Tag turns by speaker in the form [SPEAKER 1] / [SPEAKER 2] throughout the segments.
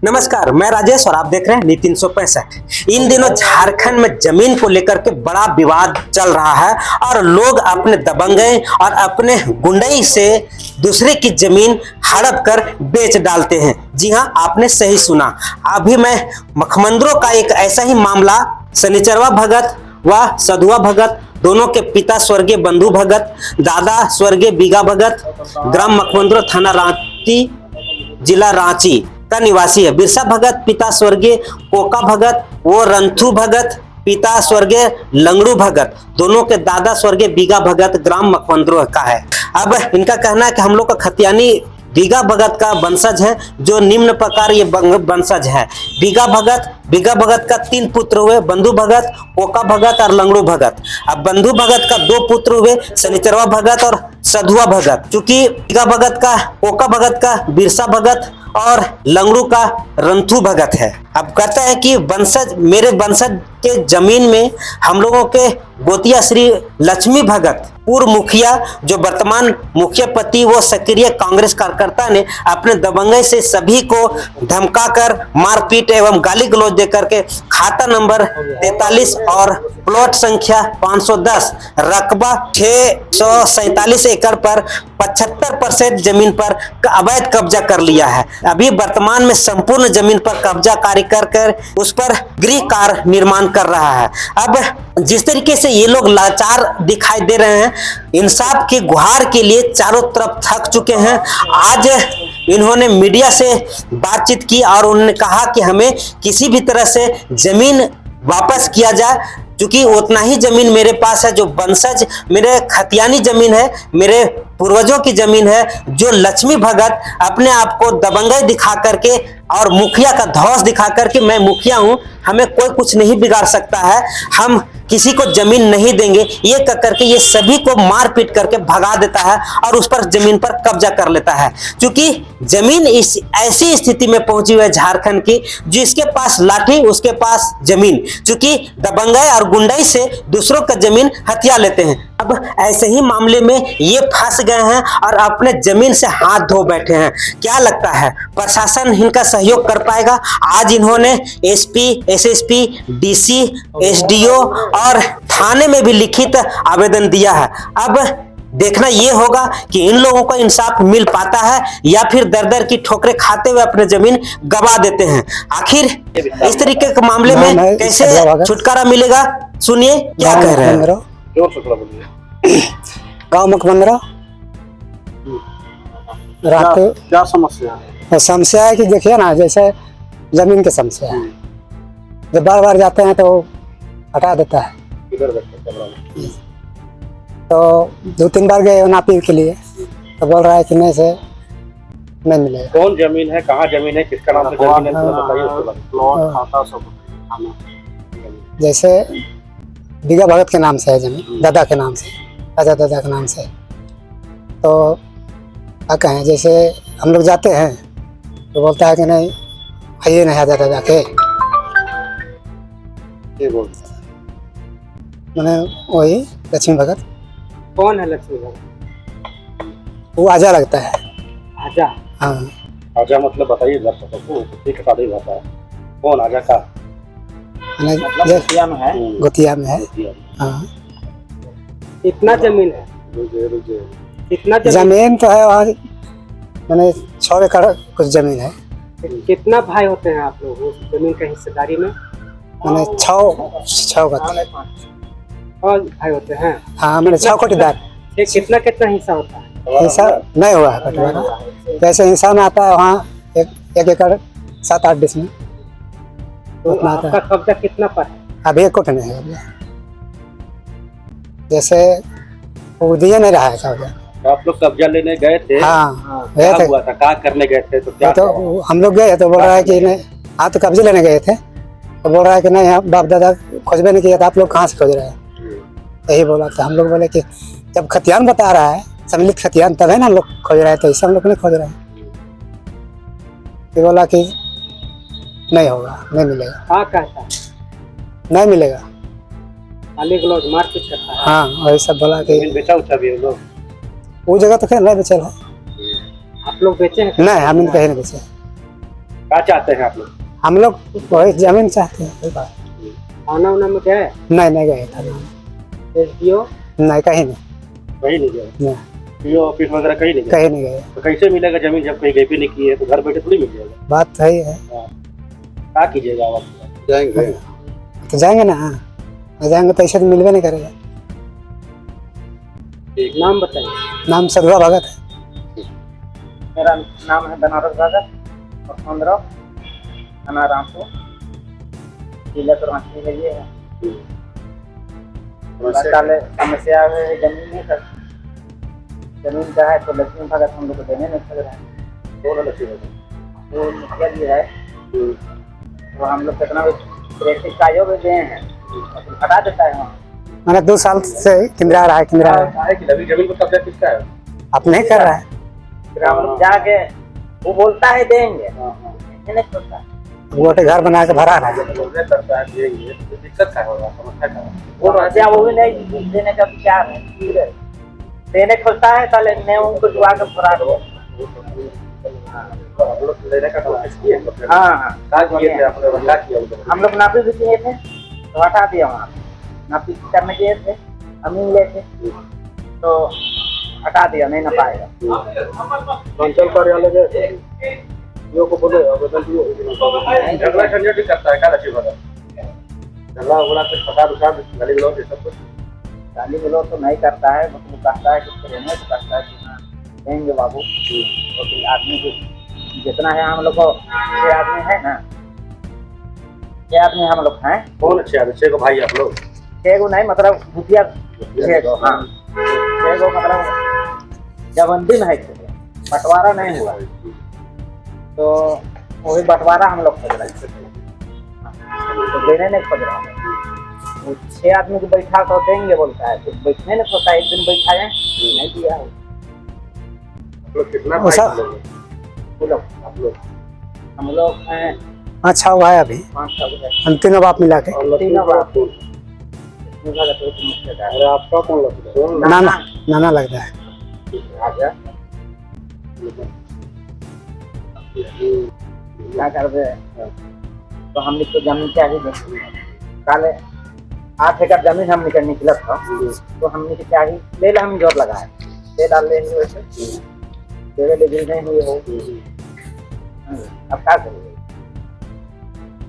[SPEAKER 1] नमस्कार, मैं राजेश और आप देख रहे हैं नीति 365। इन दिनों झारखंड में जमीन को लेकर के बड़ा विवाद चल रहा है और लोग अपने दबंगई और अपने गुंडई से दूसरे की जमीन हड़प कर बेच डालते हैं। जी हां, आपने सही सुना। अभी मैं मखमंदरों का एक ऐसा ही मामला शनिचरवा भगत व सधुआ भगत दोनों के पिता स्वर्गीय बंधु भगत, दादा स्वर्गीय बीगा भगत, ग्राम मखमंदरो, थाना रांची, जिला रांची का निवासी है। बिरसा भगत पिता स्वर्गीय कोका भगत, वो रंथु भगत पिता स्वर्गीय लंगड़ू भगत, दोनों के दादा स्वर्गीय बीगा भगत ग्राम मखमंदरो का है। अब इनका कहना है कि हम लोग का खतियानी बीगा भगत का वंशज है, जो निम्न प्रकार ये वंशज है। बीगा भगत का 3 पुत्र हुए, बंधु भगत, कोका भगत और लंगड़ू भगत। अब बंधु भगत का 2 पुत्र हुए, शनिचरवा भगत और सधुआ भगत। चूंकि बीगा भगत का, कोका भगत का बिरसा भगत और लंगड़ू का रंथु भगत है। अब कहता है कि वंशज, मेरे वंशज के जमीन में हम लोगों के गोतिया श्री लक्ष्मी भगत, पूर्व मुखिया जो वर्तमान मुखिया पति, वो सक्रिय कांग्रेस कार्यकर्ता ने अपने दबंगई से सभी को धमकाकर मारपीट एवं गाली गलौज देकर के खाता नंबर 43 और प्लॉट संख्या 510 रकबा 647 एकड़ पर 75% जमीन पर अवैध कब्जा कर लिया है। अभी वर्तमान में संपूर्ण जमीन पर कब्जा कार्य कर उस पर गृह कार्य निर्माण कर रहा है। अब जिस तरीके से ये लोग लाचार दिखाई दे रहे हैं, इंसाफ की गुहार के लिए चारों तरफ थक चुके हैं। आज इन्होंने मीडिया से बातचीत की और उन्होंने कहा कि हमें किसी भी तरह से जमीन वापस किया जाए, क्योंकि उतना ही जमीन मेरे पास है जो वंशज, मेरे खतियानी जमीन है, मेरे पूर्वजों की जमीन है, जो लक्ष्मी भगत अपने आप को दबंगई दिखा करके और मुखिया का धौस दिखा करके मैं मुखिया हूं, हमें कोई कुछ नहीं बिगाड़ सकता है, हम किसी को जमीन नहीं देंगे, ये कह करके ये सभी को मार पीट करके भगा देता है और उस पर जमीन पर कब्जा कर लेता है। क्योंकि जमीन इस ऐसी स्थिति में पहुंची हुई है झारखंड की, जिसके पास लाठी उसके पास जमीन, क्योंकि दबंगई और गुंडाई से दूसरों का जमीन हथिया लेते हैं। अब ऐसे ही मामले में ये फंस गए हैं और अपने जमीन से हाथ धो बैठे हैं। क्या लगता है प्रशासन इनका सहयोग कर पाएगा? आज इन्होंने एसपी, एसएसपी, डीसी, एसडीओ और थाने में भी लिखित आवेदन दिया है। अब देखना ये होगा कि इन लोगों को इंसाफ मिल पाता है या फिर दर की ठोकरें खाते हुए अपने जमीन गवा देते हैं। आखिर इस तरीके के मामले में कैसे छुटकारा मिलेगा? सुनिए क्या कह रहे हैं।
[SPEAKER 2] गाँव मखमंदरा रात
[SPEAKER 3] क्या समस्या है?
[SPEAKER 2] समस्या है कि देखिए ना, जैसे जमीन की समस्या है, जब बार बार जाते हैं तो हटा देता है। तो 2-3 बार गए अपील के लिए, तो बोल रहा है कि नहीं से नहीं मिलेगा।
[SPEAKER 3] कौन जमीन है, कहाँ जमीन है, किसका नाम से जमीन है, बताइए उसके बाद।
[SPEAKER 2] जैसे बीगा भगत के नाम से है जमीन, दादा के नाम से, राजा दादा के नाम से। तो क्या कहें, जैसे हम लोग जाते हैं तो बोलता है कि नहीं आइए नहीं राजा दादा के, मैंने वही लक्ष्मी भगत।
[SPEAKER 1] कौन है लक्ष्मी भगत?
[SPEAKER 2] वो आजा लगता है।
[SPEAKER 1] आजा?
[SPEAKER 2] हाँ।
[SPEAKER 3] आजा मतलब बताइए भाषा है। कौन आजा का?
[SPEAKER 1] गोतिया में है।
[SPEAKER 2] गोतिया में है। हाँ।
[SPEAKER 1] इतना जमीन है? इतना
[SPEAKER 2] जमीन तो है वहाँ, मैंने 6 एकड़ कुछ जमीन है।
[SPEAKER 1] कितना भाई होते हैं आप लोग उस जमीन का हिस्सेदारी में?
[SPEAKER 2] मैंने 6
[SPEAKER 1] और भाई होते हैं?
[SPEAKER 2] हाँ, मैंने 6 कोटीदार।
[SPEAKER 1] कितना हिस्सा होता है?
[SPEAKER 2] हिस्सा नहीं हुआ है बंटवारा, जैसे हिस्सा में आता है वहाँ 1 एकड़ 7-8 डिसमिल उतना आता है।
[SPEAKER 1] आपका कब्जा कितना पर है?
[SPEAKER 2] अभी 1 कोट नहीं है। जैसे वो दिए नहीं रहा है कब्जा।
[SPEAKER 3] आप लोग कब्जा लेने गए थे?
[SPEAKER 2] हाँ, गए थे।
[SPEAKER 3] हुआ था, क्या करने गए थे? तो क्या
[SPEAKER 2] तो हम लोग गए तो बोल रहा है कि नहीं, हाँ तो कब्जे लेने गए थे, तो बोल रहा है कि नहीं यहाँ बाप दादा खोजबे नहीं किया था, आप लोग कहाँ से खोज रहे हैं, यही बोला था। हम लोग बोले कि जब खतियान बता रहा है, सम्मिलित खतियान, तब है ना हम लोग खोज रहे हैं, तो इससे हम लोग नहीं खोज रहे हैं। तो बोला कि नहीं होगा, नहीं मिलेगा।
[SPEAKER 1] हाँ, कहता है
[SPEAKER 2] नहीं मिलेगा,
[SPEAKER 1] मारपीट करता है।
[SPEAKER 2] हाँ, वही सब बोला कि
[SPEAKER 3] बेचा उचा भी लोग
[SPEAKER 2] वो जगह तो खैर नहीं बेचल है।
[SPEAKER 1] आप लोग बेचे हैं?
[SPEAKER 2] नहीं, हम कहीं नहीं बेचे।
[SPEAKER 3] क्या चाहते हैं आप लोग?
[SPEAKER 2] हम लोग वही जमीन चाहते हैं।
[SPEAKER 3] आना उना में क्या है?
[SPEAKER 2] नहीं गए था,
[SPEAKER 3] एसडीओ
[SPEAKER 2] नहीं कहीं नहीं,
[SPEAKER 3] कहीं नहीं गए,
[SPEAKER 2] नहीं
[SPEAKER 3] डीओ ऑफिस वगैरह कहीं नहीं गए?
[SPEAKER 2] कहीं नहीं गए।
[SPEAKER 3] तो कैसे मिलेगा जमीन जब कहीं भी नहीं की है? तो घर बैठे थोड़ी मिल जाएगा।
[SPEAKER 2] बात सही है,
[SPEAKER 3] क्या कीजिएगा आप? जाएंगे
[SPEAKER 2] तो जाएंगे ना, नहीं जाएंगे तो ऐसे तो मिलवे नहीं करेगा।
[SPEAKER 3] नाम बताइए।
[SPEAKER 2] नाम सदुआ भगत है।
[SPEAKER 4] मेरा नाम है बनारस भगत और 15 थाना रामपुर जिला तो रांची है। ये है समस्या है जमीन नहीं सर, जमीन का है तो लक्ष्मी भगत हम लोग को देने नहीं सक रहे हैं।
[SPEAKER 3] कौन है लक्ष्मी भगत?
[SPEAKER 4] वो मुखिया जी है, तो हम लोग कितना भी क्रेडिट कागजों में दिए हैं और फिर हटा देता है वहाँ।
[SPEAKER 2] मैंने 2 साल से किंद्रा रहा है, किंद्रा
[SPEAKER 3] है कि अभी जमीन को कब्जा किसका है?
[SPEAKER 2] अब नहीं कर रहा है।
[SPEAKER 4] फिर हम लोग जाके वो बोलता है देंगे, ये नहीं सोचता है।
[SPEAKER 2] वो तो घर बना के भरा रहा है।
[SPEAKER 3] बोलने करता है देंगे, तो दिक्कत क्या होगा? समस्या क्या होगा?
[SPEAKER 4] वो समस्या वो भी नहीं देने का विचार है, देने खोलता है साले ने उनको जुआ के फरार हो।
[SPEAKER 3] तो हम लोग लेने का कोशिश किए?
[SPEAKER 4] हाँ
[SPEAKER 3] क्या किए थे आपने? क्या किया उनको?
[SPEAKER 4] हम लोग नापी भी किए थे तो हटा दिया वहाँ, नापी करने गए थे हम ही मिले थे तो हटा दिया, नहीं ना पाएगा।
[SPEAKER 3] अंचल कार्यालय गए थे, ईओ को बोले आवेदन दिए। झगड़ा झंझट भी करता है क्या लक्ष्मी भगत? झगड़ा उगड़ा कुछ फसाद उसाद गाली गलौज ये सब कुछ?
[SPEAKER 4] गाली गलौज तो नहीं करता है, बस वो कहता है कि करेंगे तो कहता है कि हाँ देंगे बाबू। तो फिर आदमी को जितना है हम लोग को 6 आदमी है ना, 6 आदमी हम लोग हैं।
[SPEAKER 3] कौन अच्छे आदमी? 6 को भाई आप लोग?
[SPEAKER 4] 6 को नहीं, मतलब मुखिया 6 को, हाँ 6 को मतलब जबंदी में है, बंटवारा नहीं हुआ तो वही बंटवारा हम लोग खोज रहे हैं, तो देने नहीं खोज रहा है। वो 6 आदमी को बैठा कर देंगे बोलता है, तो बैठने नहीं सोचता। एक दिन बैठाए नहीं दिया है।
[SPEAKER 3] आप लोग कितना भाई
[SPEAKER 2] ऐसा-
[SPEAKER 3] लोग?
[SPEAKER 4] वो लोग
[SPEAKER 3] आप लोग
[SPEAKER 4] हम लोग हैं
[SPEAKER 2] 5-6 हुआ है अभी,
[SPEAKER 4] 5 है।
[SPEAKER 2] हम तीनों बाप मिला के।
[SPEAKER 3] और लक्ष्मी
[SPEAKER 4] तीनों
[SPEAKER 3] भगत
[SPEAKER 4] बाप।
[SPEAKER 3] कौन? अरे आपका कौन लगता है?
[SPEAKER 2] नाना लगता है।
[SPEAKER 4] क्या कर दे तो हमने तो जमीन चाहिए। कल 8 एकड़ जमीन हमने का निकला था, तो हमने के चाहिए ले ला, हम जोर लगाए ले डाल लेंगे वैसे तेरे डिग्री नहीं हुई हो। अब क्या करेंगे?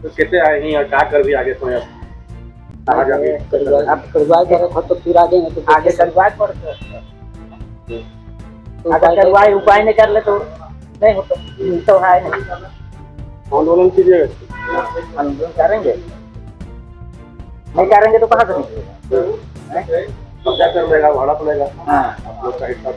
[SPEAKER 3] तो कैसे आए हैं और क्या कर भी आगे सोए? अब
[SPEAKER 4] आप करवाए करे तो फिर आगे नहीं, तो आगे करवाए पड़ते। अगर करवाए उपाय नहीं कर ले तो नहीं हो, तो है नहीं।
[SPEAKER 3] आंदोलन कीजिएगा?
[SPEAKER 4] आंदोलन करेंगे, नहीं करेंगे तो कहाँ से निकलेगा?
[SPEAKER 3] कब्जा कर लेगा, भाड़ा पड़ेगा
[SPEAKER 4] हाँ
[SPEAKER 3] आप लोग का हिस्सा।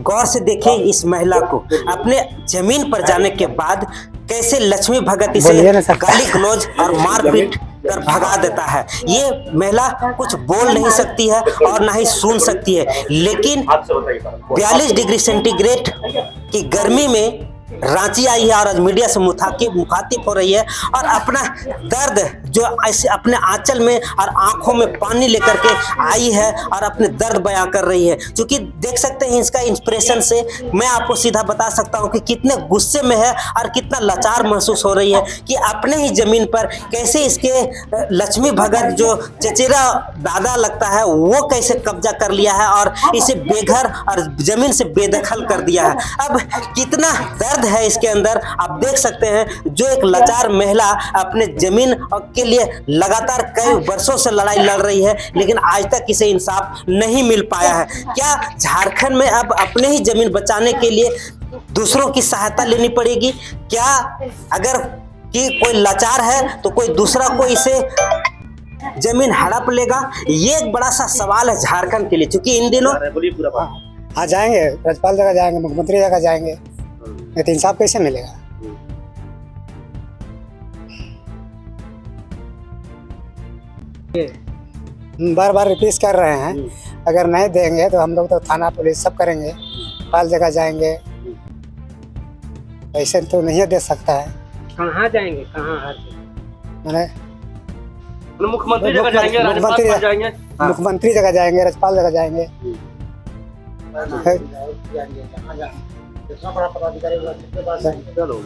[SPEAKER 1] गौर से देखिए इस महिला को, अपने जमीन पर जाने के बाद कैसे लक्ष्मी भगत इसे
[SPEAKER 2] बोलिए ना सर।
[SPEAKER 1] गाली गलौज और मारपीट कर भगा देता है। ये महिला कुछ बोल नहीं सकती है और ना ही सुन सकती है, लेकिन
[SPEAKER 3] हाथ से बताइए।
[SPEAKER 1] 42 डिग्री सेंटीग्रेड की गर्मी में रांची आई है और आज मीडिया से मुखातिब हो रही है और अपना दर्द जो ऐसे अपने आंचल में और आंखों में पानी लेकर के आई है और अपने दर्द बयां कर रही है। क्योंकि देख सकते हैं इसका इंस्पिरेशन से मैं आपको सीधा बता सकता हूं कि कितने गुस्से में है और कितना लाचार महसूस हो रही है कि अपने ही जमीन पर कैसे इसके लक्ष्मी भगत जो चचेरा दादा लगता है वो कैसे कब्जा कर लिया है और इसे बेघर और जमीन से बेदखल कर दिया है। अब कितना दर्द है इसके अंदर आप देख सकते हैं। जो एक लाचार महिला अपने जमीन के लिए लगातार कई वर्षों से लड़ाई लड़ रही है, लेकिन आज तक इसे इंसाफ नहीं मिल पाया है। क्या झारखंड में अब अपने ही जमीन बचाने के लिए दूसरों की सहायता लेनी पड़ेगी? क्या अगर कि कोई लाचार है तो कोई दूसरा कोई इसे जमीन हड़प लेगा? ये एक बड़ा सा सवाल है झारखंड के लिए, क्योंकि इन दिनों
[SPEAKER 3] बोलिए पूरा बात।
[SPEAKER 2] हाँ जाएंगे, राज्यपाल जगह जाएंगे, मुख्यमंत्री जगह जाएंगे, नहीं तो इंसाफ कैसे मिलेगा? बार बार रिपीट कर रहे हैं, अगर नहीं देंगे तो हम लोग तो थाना पुलिस सब करेंगे, पाल जगह जाएंगे। ऐसे तो नहीं दे सकता है।
[SPEAKER 4] कहाँ जाएंगे? कहाँ
[SPEAKER 2] मैंने
[SPEAKER 3] मुख्यमंत्री जगह जाएंगे, राज्यपाल पर जाएंगे,
[SPEAKER 2] मुख्यमंत्री जगह जाएंगे, राज्यपाल जगह जाएंगे।
[SPEAKER 4] जितना बड़ा पदाधिकारी हुआ सबके पास
[SPEAKER 3] चलो